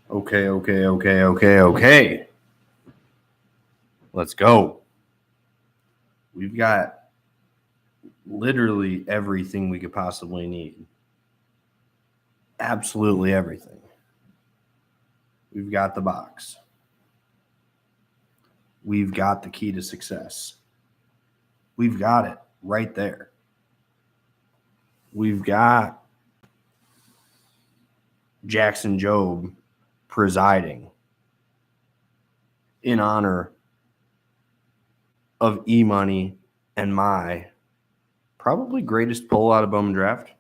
Okay. Let's go. We've got literally everything we could possibly need. Absolutely everything. We've got the box. We've got the key to success. We've got it right there. We've got Jackson Jobe presiding in honor of E-Money and my probably greatest pull out of Bowman Draft.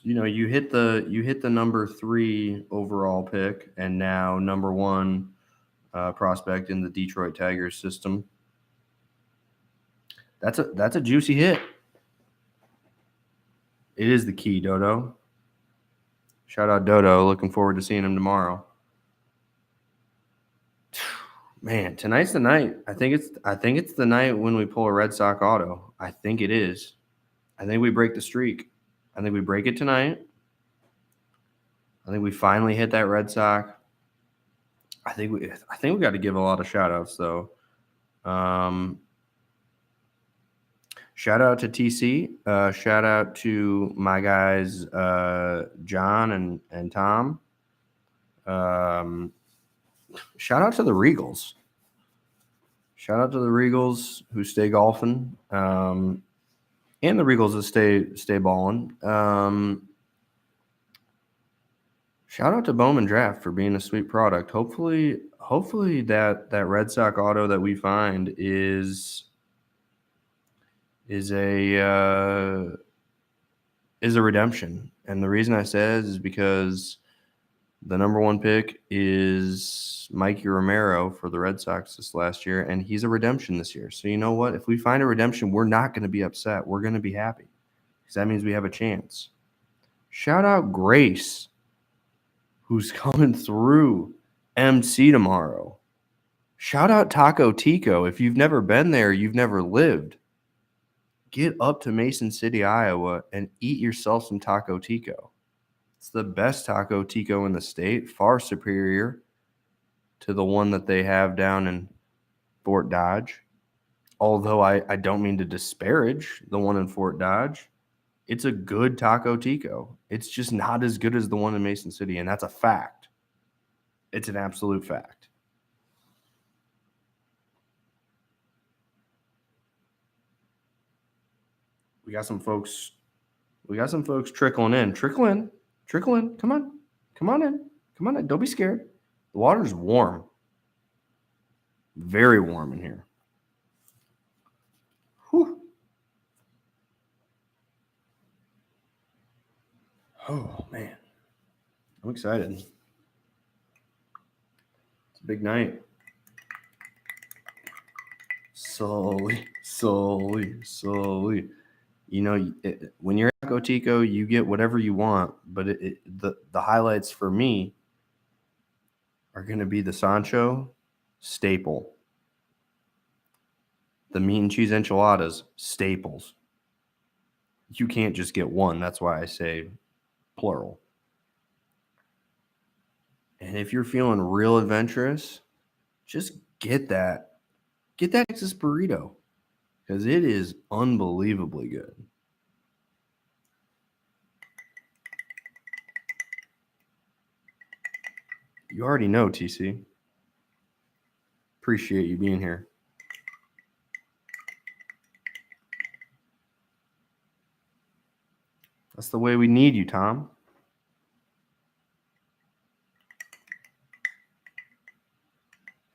You know, you hit the number 3 overall pick, and now number 1 prospect in the Detroit Tigers system. That's a juicy hit. It is the key, Dodo. Shout out Dodo. Looking forward to seeing him tomorrow. Man, tonight's the night. I think it's the night when we pull a Red Sox auto. I think it is. I think we break the streak. I think we break it tonight. I think we finally hit that Red Sox. I think we got to give a lot of shout outs though. Shout out to TC. Shout out to my guys John and Tom. Shout out to the Regals. Shout out to the Regals who stay golfing, and the Regals that stay balling. Shout out to Bowman Draft for being a sweet product. Hopefully that Red Sox auto that we find is a redemption. And the reason I said is because the number 1 pick is Mikey Romero for the Red Sox this last year, and he's a redemption this year. So you know what? If we find a redemption, we're not going to be upset. We're going to be happy because that means we have a chance. Shout out Grace, who's coming through MC tomorrow. Shout out Taco Tico. If you've never been there, you've never lived. Get up to Mason City, Iowa, and eat yourself some Taco Tico. It's the best Taco Tico in the state, far superior to the one that they have down in Fort Dodge. Although I don't mean to disparage the one in Fort Dodge. It's a good Taco Tico. It's just not as good as the one in Mason City, and that's a fact. It's an absolute fact. We got some folks trickling in. Trickle in. Come on in. Don't be scared. The water's warm. Very warm in here. Whew. Oh, man. I'm excited. It's a big night. Slowly. You know, when you're at Gotico, you get whatever you want, but the highlights for me are going to be the Sancho staple, the meat and cheese enchiladas staples. You can't just get one. That's why I say plural. And if you're feeling real adventurous, just get that Texas burrito because it is unbelievably good. You already know, TC. Appreciate you being here. That's the way we need you, Tom.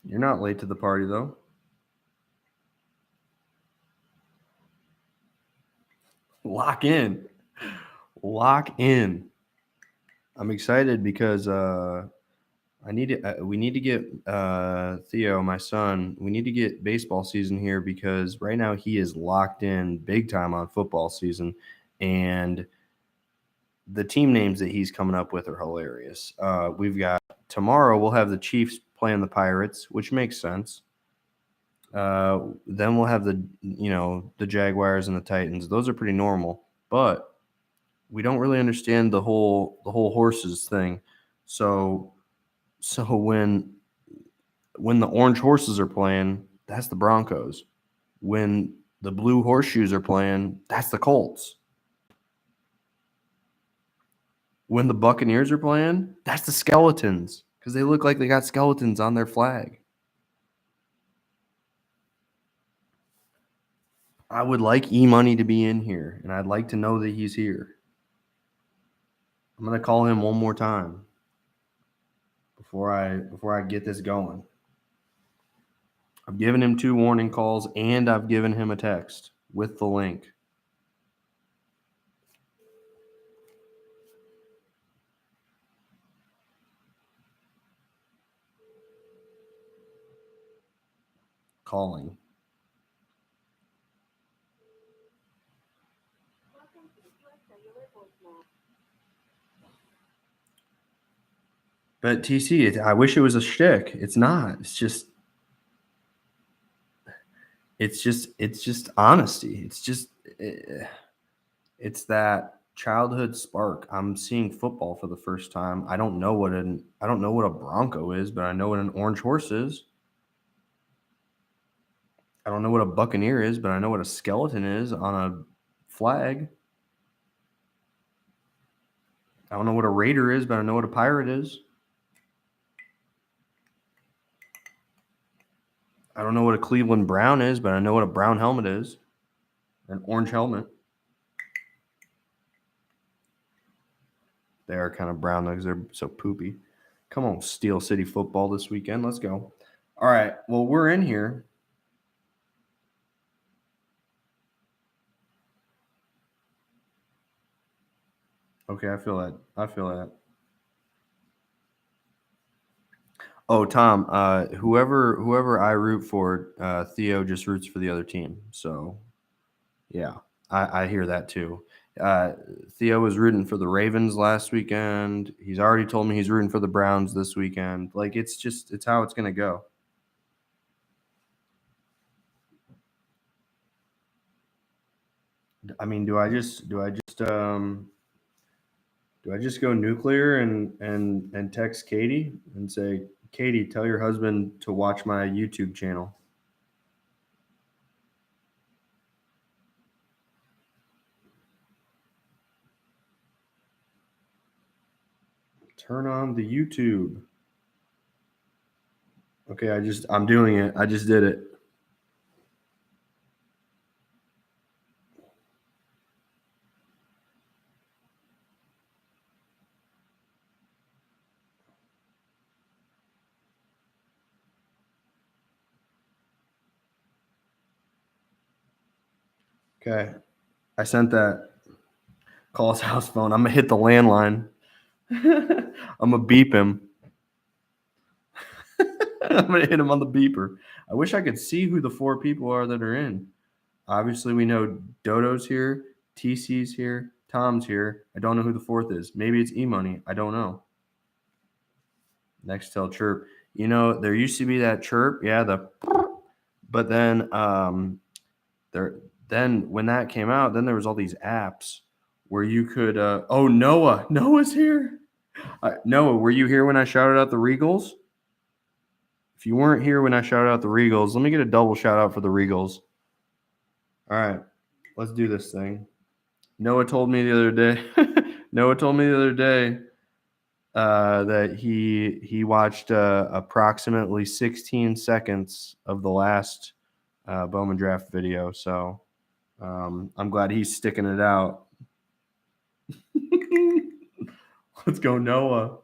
You're not late to the party, though. Lock in. I'm excited because we need to get Theo, my son, we need to get baseball season here because right now he is locked in big time on football season, and the team names that he's coming up with are hilarious. We've got tomorrow we'll have the Chiefs playing the Pirates, which makes sense. Then we'll have the Jaguars and the Titans. Those are pretty normal, but we don't really understand the whole horses thing. So when the orange horses are playing, that's the Broncos. When the blue horseshoes are playing, that's the Colts. When the Buccaneers are playing, that's the Skeletons because they look like they got skeletons on their flag. I would like E-Money to be in here, and I'd like to know that he's here. I'm gonna call him one more time before I get this going. I've given him 2 warning calls, and I've given him a text with the link. Calling. But TC, I wish it was a shtick. It's not. It's just honesty. It's that childhood spark. I'm seeing football for the first time. I don't know what a Bronco is, but I know what an orange horse is. I don't know what a Buccaneer is, but I know what a skeleton is on a flag. I don't know what a Raider is, but I know what a pirate is. I don't know what a Cleveland Brown is, but I know what a brown helmet is. An orange helmet. They are kind of brown because they're so poopy. Come on, Steel City football this weekend. Let's go. All right. Well, we're in here. Okay, I feel that. Oh, Tom, whoever I root for, Theo just roots for the other team. So, yeah, I hear that too. Uh, Theo was rooting for the Ravens last weekend. He's already told me he's rooting for the Browns this weekend. Like it's how it's gonna go. I mean, do I just go nuclear and text Katie and say, Katie, tell your husband to watch my YouTube channel? Turn on the YouTube. Okay, I'm doing it. I just did it. Okay. I sent that. Call his house phone. I'm gonna hit the landline. I'm gonna beep him. I'm gonna hit him on the beeper. I wish I could see who the 4 people are that are in. Obviously, we know Dodo's here, TC's here, Tom's here. I don't know who the 4th is. Maybe it's E-Money. I don't know. Nextel chirp. You know, there used to be that chirp. Yeah, but then when that came out, then there was all these apps where you could oh, Noah's here. Noah, were you here when I shouted out the Regals? If you weren't here when I shouted out the Regals, let me get a double shout out for the Regals. All right, let's do this thing. Noah told me the other day. Noah told me the other day that he watched approximately 16 seconds of the last Bowman draft video. So I'm glad he's sticking it out. Let's go, Noah.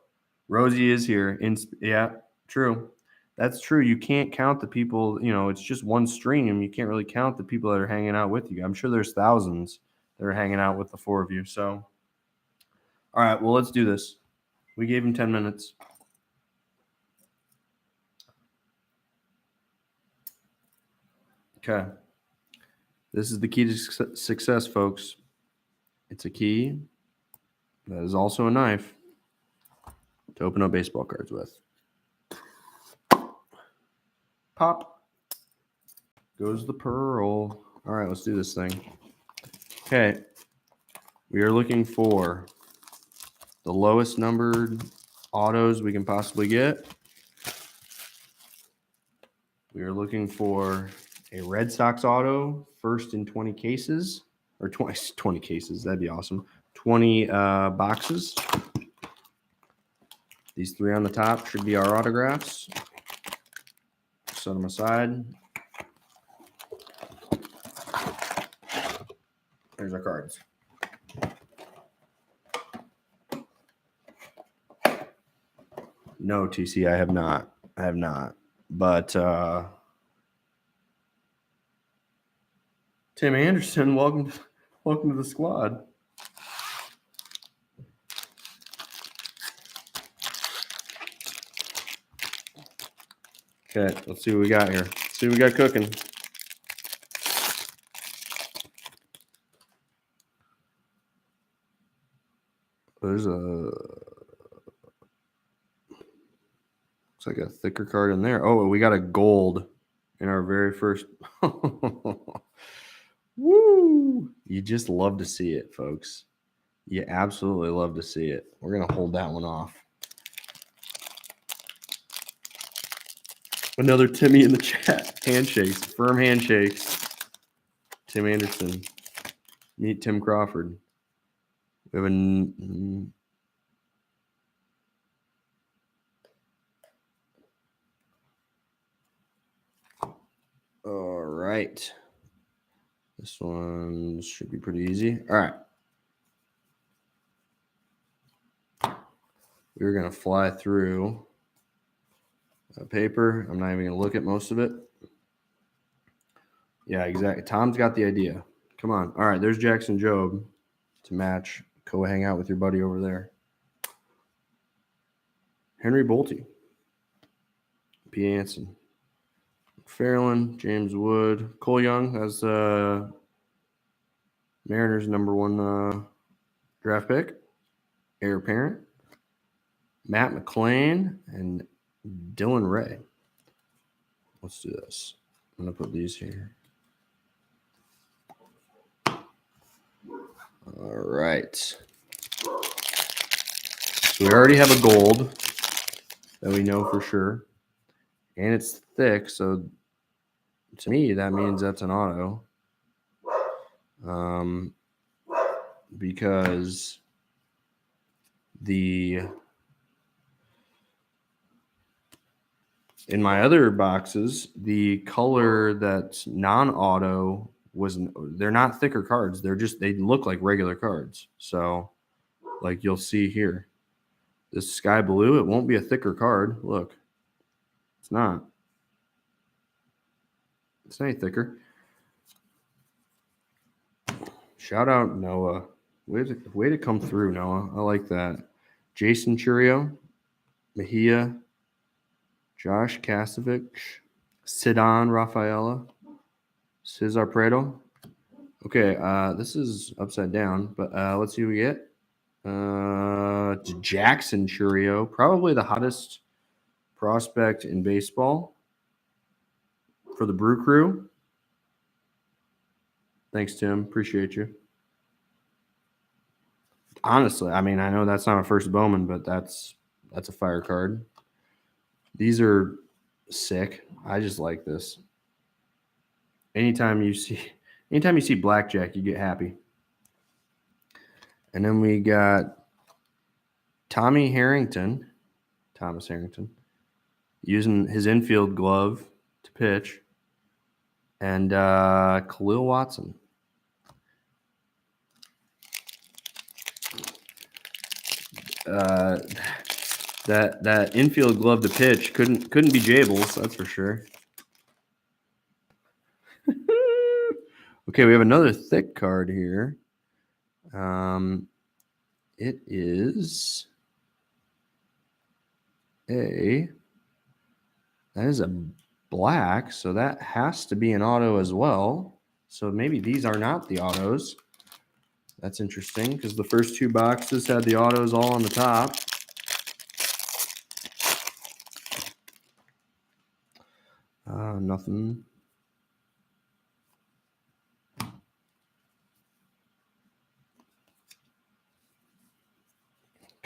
Rosie is here. Yeah, true. That's true. You can't count the people. You know, it's just one stream. You can't really count the people that are hanging out with you. I'm sure there's thousands that are hanging out with the 4 of you. So, all right. Well, let's do this. We gave him 10 minutes. Okay. This is the key to success, folks. It's a key that is also a knife to open up baseball cards with. Pop. Goes the pearl. All right, let's do this thing. Okay. We are looking for the lowest numbered autos we can possibly get. We are looking for a Red Sox auto, first in 20 cases, or 20 cases. That'd be awesome. 20 boxes. These 3 on the top should be our autographs. Set them aside. There's our cards. No, TC, I have not. But Tim Anderson, welcome to the squad. Okay, let's see what we got here. Let's see what we got cooking. There's looks like a thicker card in there. Oh, we got a gold in our very first. Woo! You just love to see it, folks. You absolutely love to see it. We're going to hold that one off. Another Timmy in the chat. Handshakes. Firm handshakes. Tim Anderson. Meet Tim Crawford. We have all right. This one should be pretty easy. All right. We're going to fly through paper. I'm not even going to look at most of it. Yeah, exactly. Tom's got the idea. Come on. All right, there's Jackson Jobe to match. Go hang out with your buddy over there. Henry Bolte. P. Anson. Fairland, James Wood. Cole Young as Mariners' #1 draft pick. Heir apparent. Matt McClain and Dylan Ray. Let's do this. I'm going to put these here. All right. So we already have a gold that we know for sure. And it's thick, so to me, that means that's an auto. Because in my other boxes, the color that's non-auto they're not thicker cards. They look like regular cards. So like you'll see here, this sky blue, it won't be a thicker card. Look, it's not. It's any thicker. Shout out Noah. Way to come through, Noah. I like that. Jason Churio, Mejia, Josh Kasevich, Sidon Rafaela, Cesar Prado. Okay, this is upside down, but let's see who we get. Jackson Churio, probably the hottest prospect in baseball for the Brew Crew. Thanks, Tim. Appreciate you. Honestly, I mean, I know that's not a first Bowman, but that's a fire card. These are sick. I just like this. Anytime you see blackjack, you get happy. And then we got Thomas Harrington, using his infield glove to pitch, and Khalil Watson. That infield glove to pitch couldn't be Jables, that's for sure. Okay, we have another thick card here. It is that is a black, so that has to be an auto as well. So maybe these are not the autos. That's interesting because the first 2 boxes had the autos all on the top. Nothing.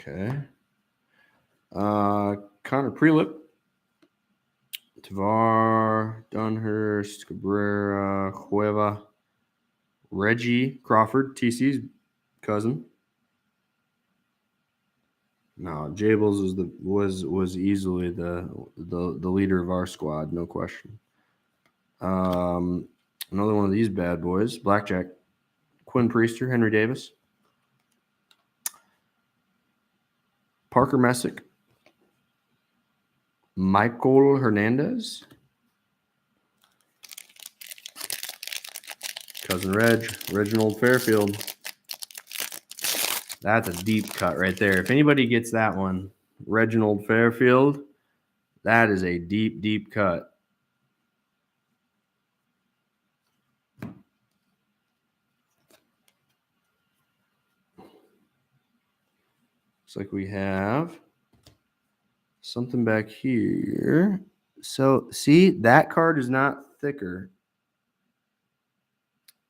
Okay. Connor Prelip, Tavar, Dunhurst, Cabrera, Cueva, Reggie Crawford, TC's cousin. No, Jables was easily the leader of our squad, no question. Another one of these bad boys, Blackjack, Quinn Priester, Henry Davis, Parker Messick, Michael Hernandez, cousin Reginald Fairfield. That's a deep cut right there. If anybody gets that one, Reginald Fairfield, that is a deep, deep cut. Looks like we have something back here. So, see, that card is not thicker.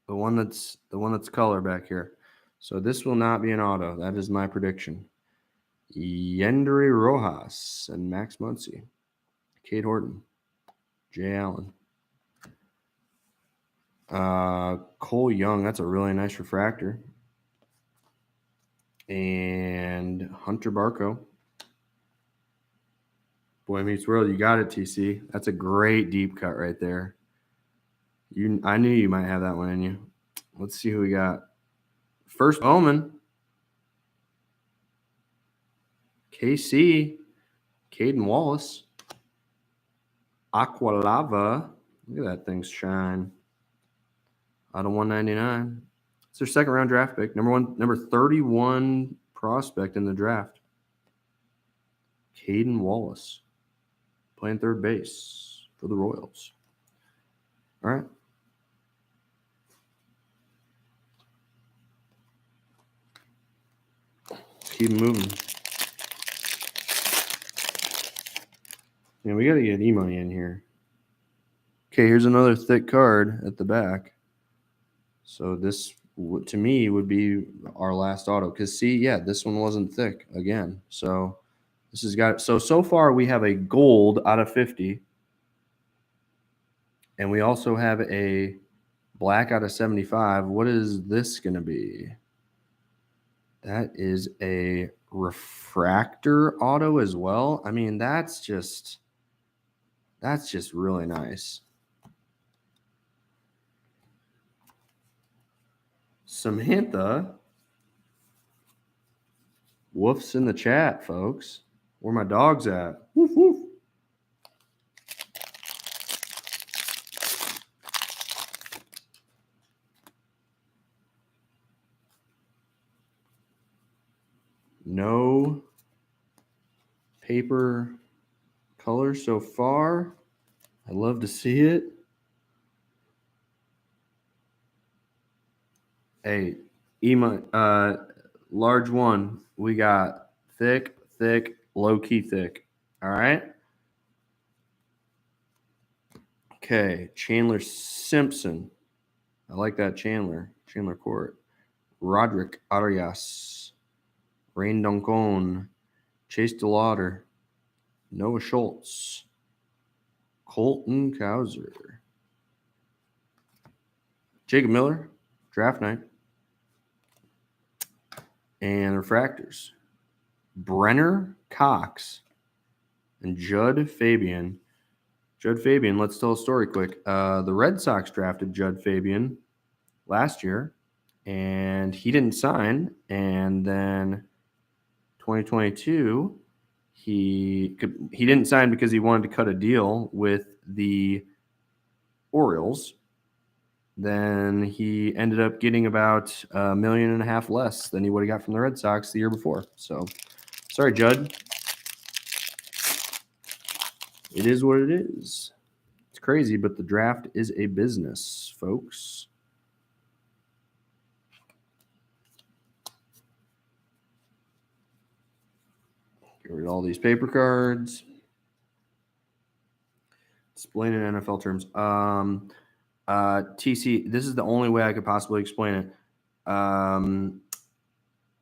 The one that's color back here. So this will not be an auto. That is my prediction. Yendry Rojas and Max Muncy. Cade Horton. Jay Allen. Cole Young. That's a really nice refractor. And Hunter Barco. Boy Meets World. You got it, TC. That's a great deep cut right there. I knew you might have that one in you. Let's see who we got. First Bowman. KC. Caden Wallace. Aqualava. Look at that thing shine. Out of 199. It's their second round draft pick. Number 31 prospect in the draft. Caden Wallace. Playing third base for the Royals. All right. Keep moving. Yeah, we got to get E-Money in here. Okay, here's another thick card at the back. So this, to me, would be our last auto. Because, see, yeah, this one wasn't thick again. So this has got – so far we have a gold out of 50. And we also have a black out of 75. What is this going to be? That is a refractor auto as well. I mean, that's just really nice. Samantha. Woofs in the chat, folks. Where my dog's at? Woof, woof. No paper color so far. I love to see it. Hey, large one. We got thick, low-key thick. All right? Okay, Chandler Simpson. I like that Chandler Court. Roderick Arias. Rain Doncon. Chase DeLauder. Noah Schultz. Colton Cowser. Jacob Miller. Draft night. And refractors. Brenner Cox and Judd Fabian. Judd Fabian, let's tell a story quick. The Red Sox drafted Judd Fabian last year, and he didn't sign. And then 2022, he didn't sign because he wanted to cut a deal with the Orioles. Then he ended up getting about $1.5 million less than he would have got from the Red Sox the year before. So, sorry, Judd. It is what it is. It's crazy, but the draft is a business, folks. Get rid of all these paper cards. Explain in NFL terms. TC, this is the only way I could possibly explain it.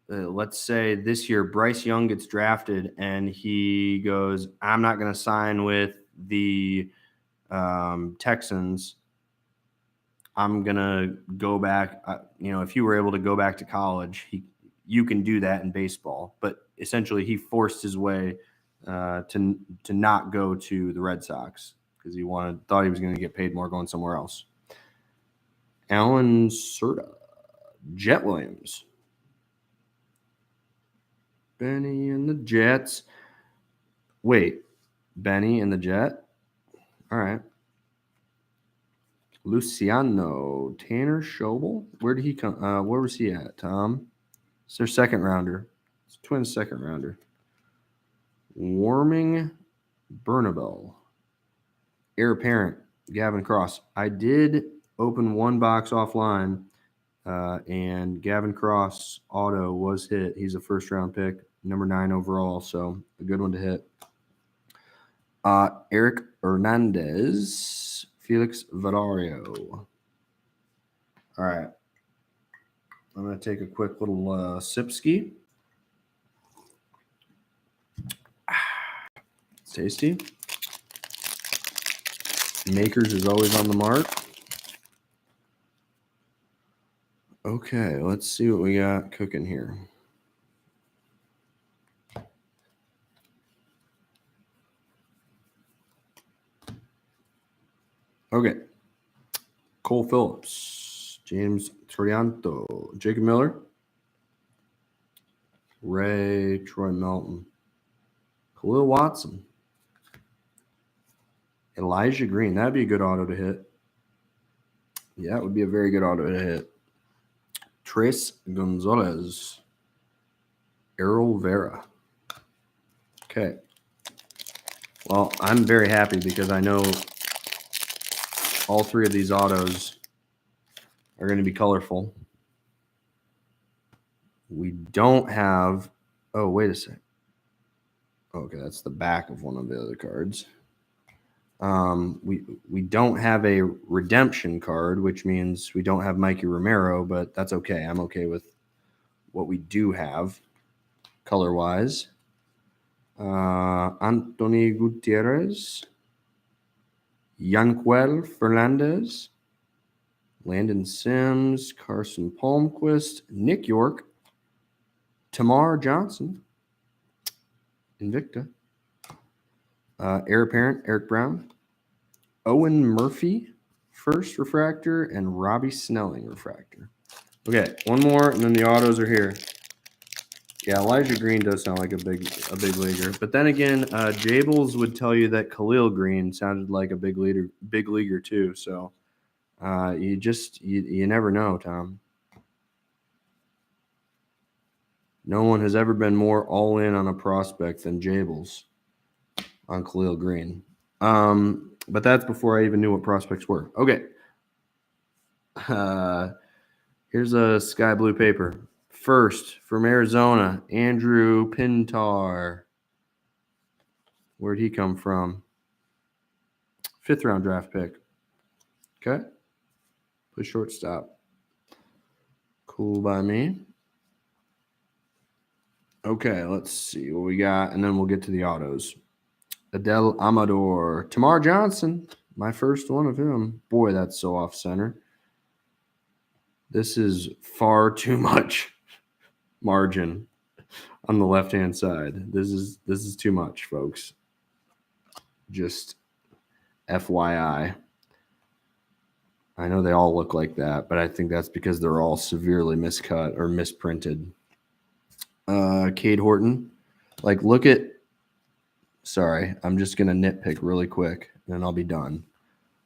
let's say this year Bryce Young gets drafted and he goes, I'm not going to sign with the Texans. I'm going to go back. If you were able to go back to college, you can do that in baseball. But essentially, he forced his way to not go to the Red Sox because thought he was going to get paid more going somewhere else. Alan Serta, Jet Williams, Benny and the Jets. Wait, Benny and the Jet? All right. Luciano, Tanner Schobel. Where did he come? Where was he at, Tom? It's their second rounder. It's Twins' second rounder. Warming Bernabel. Heir apparent, Gavin Cross. I did open one box offline, and Gavin Cross auto was hit. He's a first-round pick, number 9 overall, so a good one to hit. Eric Hernandez, Felix Valario. All right. I'm going to take a quick little sip ski. It's tasty. Makers is always on the mark. Okay, let's see what we got cooking here. Okay. Cole Phillips, James Trianto, Jacob Miller, Ray, Troy Melton, Khalil Watson, Elijah Green. That'd be a good auto to hit. Yeah, it would be a very good auto to hit. Trace Gonzalez, Errol Vera. Okay. Well, I'm very happy because I know all 3 of these autos are going to be colorful. We don't have... Oh, wait a sec. Okay, that's the back of one of the other cards. We don't have a redemption card, which means we don't have Mikey Romero, but that's okay. I'm okay with what we do have color-wise. Anthony Gutierrez, Yanquel Fernandez, Landon Sims, Carson Palmquist, Nick York, Tamar Johnson, Invicta, heir apparent Eric Brown, Owen Murphy, first refractor, and Robbie Snelling refractor. Okay, one more, and then the autos are here. Yeah, Elijah Green does sound like a big leaguer, but then again, Jables would tell you that Khalil Green sounded like a big leaguer too. So you never know, Tom. No one has ever been more all in on a prospect than Jables on Khalil Green. But that's before I even knew what prospects were. Okay. Here's a sky blue paper. First, from Arizona, Andrew Pintar. Where'd he come from? 5th round draft pick. Okay. Play shortstop. Cool by me. Okay, let's see what we got, and then we'll get to the autos. Adel Amador. Tamar Johnson. My first one of him. Boy, that's so off center. This is far too much margin on the left-hand side. This is too much, folks. Just FYI. I know they all look like that, but I think that's because they're all severely miscut or misprinted. Cade Horton. Like, look at... Sorry, I'm just going to nitpick really quick, and then I'll be done.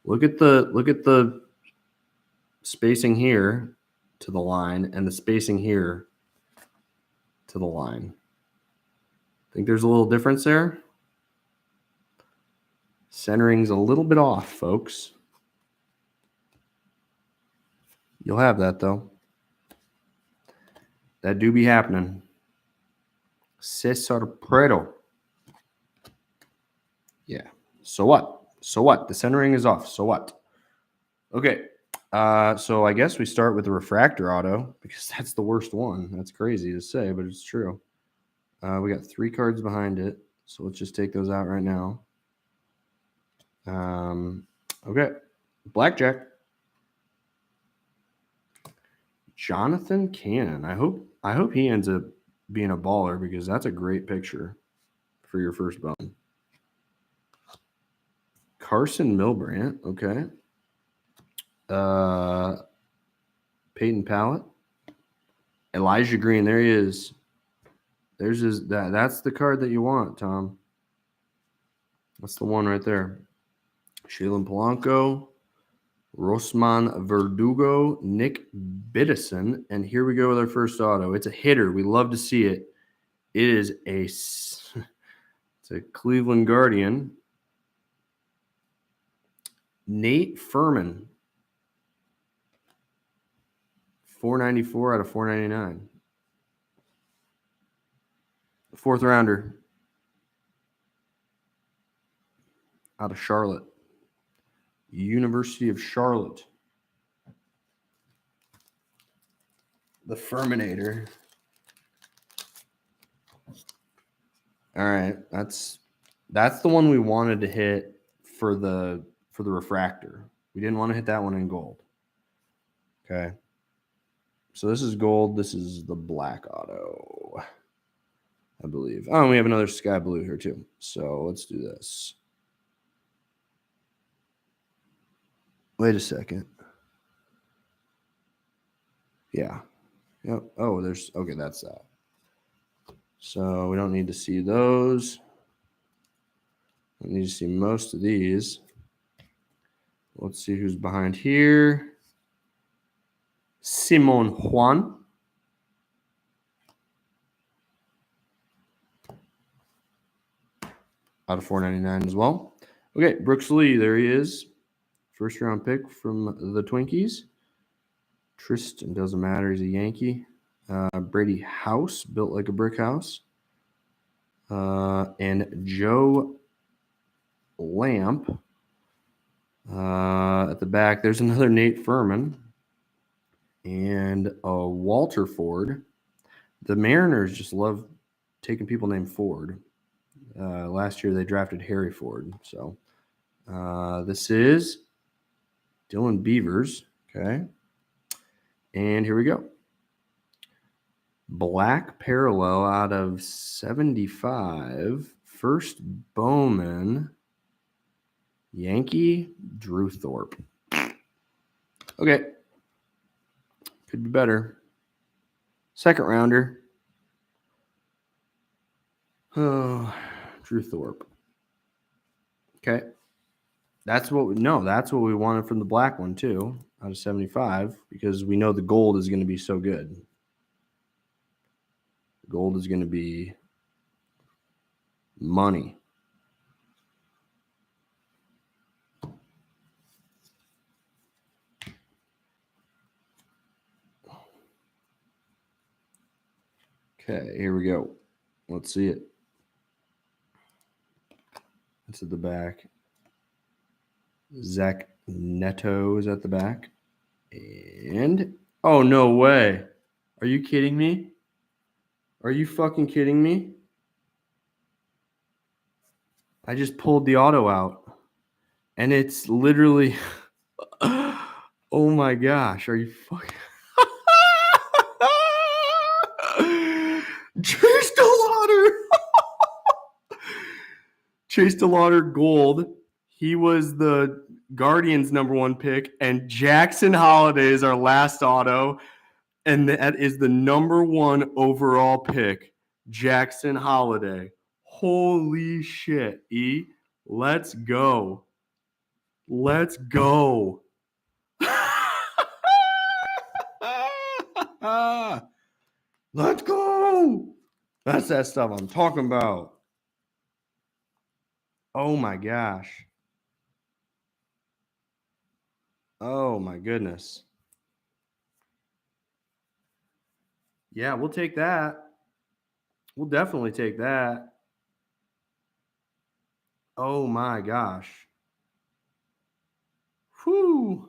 Look at the spacing here to the line and the spacing here to the line. Think there's a little difference there? Centering's a little bit off, folks. You'll have that, though. That do be happening. Cesar Prieto. Yeah. So what? The centering is off. So what? Okay. So I guess we start with the refractor auto because that's the worst one. That's crazy to say, but it's true. We got 3 cards behind it, so let's just take those out right now. Okay, Blackjack. Jonathan Cannon. I hope he ends up being a baller because that's a great picture for your first bone. Carson Milbrandt. Okay. Peyton Pallett. Elijah Green. There he is. There's his. That's the card that you want, Tom. That's the one right there. Shailen Polanco, Rosman Verdugo, Nick Biddison, and here we go with our first auto. It's a hitter. We love to see it. It is it's a Cleveland Guardian. Nate Furman, 494 out of 499. 4th rounder out of Charlotte. University of Charlotte. The Furminator. All right, that's the one we wanted to hit for the refractor. We didn't want to hit that one in gold. Okay. So this is gold. This is the black auto, I believe. Oh, and we have another sky blue here too. So let's do this. Wait a second. Yeah. Yep. Oh, okay, that's that. So we don't need to see those. We need to see most of these. Let's see who's behind here. Simon Juan. Out of 499 as well. Okay, Brooks Lee, there he is. First round pick from the Twinkies. Tristan, doesn't matter, he's a Yankee. Brady House, built like a brick house. And Joe Lamp at the back. There's another Nate Furman. And Walter Ford. The Mariners just love taking people named Ford. Last year they drafted Harry Ford. So this is Dylan Beavers. Okay. And here we go. Black parallel out of 75. First Bowman. Yankee Drew Thorpe. Okay. Could be better. Second rounder. Oh, Drew Thorpe. Okay. That's what we wanted from the black one too, out of 75, because we know the gold is going to be so good. Gold is going to be money. Okay, here we go. Let's see it. It's at the back. Zach Neto is at the back. And, oh, no way. Are you kidding me? Are you fucking kidding me? I just pulled the auto out. And it's literally, oh my gosh, are you fucking... Chase DeLauder. Chase DeLauder gold. He was the Guardians' #1 pick, and Jackson Holliday is our last auto, and that is the #1 overall pick, Jackson Holliday. Holy shit, E. Let's go. Let's go. Let's go. That's that stuff I'm talking about. Oh my gosh. Oh my goodness. Yeah, we'll take that. We'll definitely take that. Oh my gosh. Whew.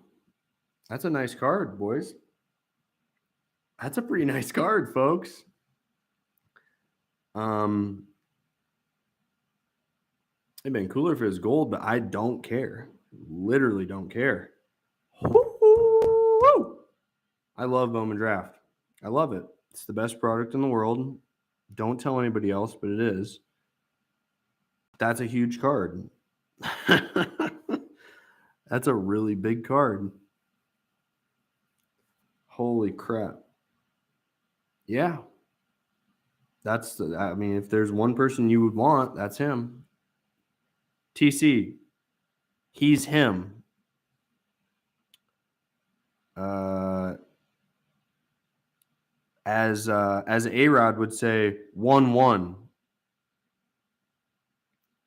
That's a nice card, boys. That's a pretty nice card, folks. It'd been cooler if it was gold, but I don't care. Literally don't care. Woo-hoo! I love Bowman Draft. I love it. It's the best product in the world. Don't tell anybody else, but it is. That's a huge card. That's a really big card. Holy crap. Yeah. I mean, if there's one person you would want, that's him. TC. He's him. As A-Rod would say, 1-1.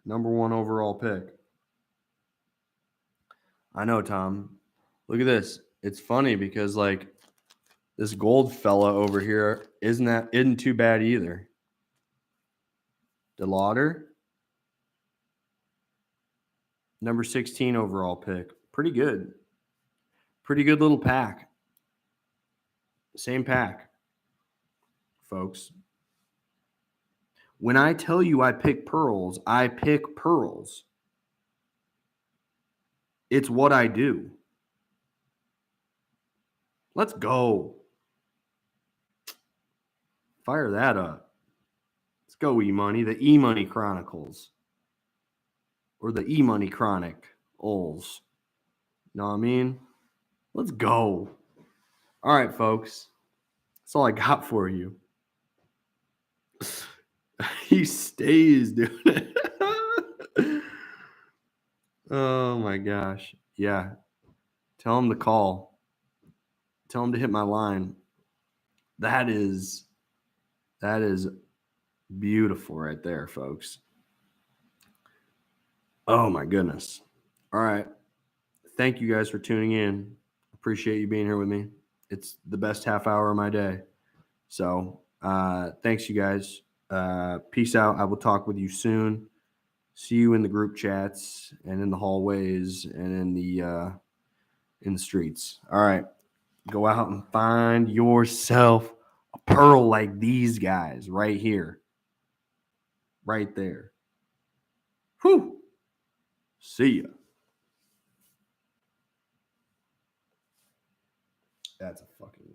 Number 1 overall pick. I know, Tom. Look at this. It's funny because like this gold fella over here isn't too bad either. DeLauder, number 16 overall pick. Pretty good. Pretty good little pack. Same pack, folks. When I tell you I pick pearls, I pick pearls. It's what I do. Let's go. Fire that up. Let's go, E-Money. The E-Money Chronicles. Or the E-Money Chronicles. Know what I mean? Let's go. All right, folks. That's all I got for you. He stays doing it. Oh my gosh. Yeah. Tell him to call. Tell him to hit my line. That is beautiful right there, folks. Oh my goodness. All right. Thank you guys for tuning in. Appreciate you being here with me. It's the best half hour of my day. So thanks, you guys. Peace out. I will talk with you soon. See you in the group chats and in the hallways and in the streets. All right. Go out and find yourself a pearl like these guys right here. Right there. Whew. See ya. That's a fucking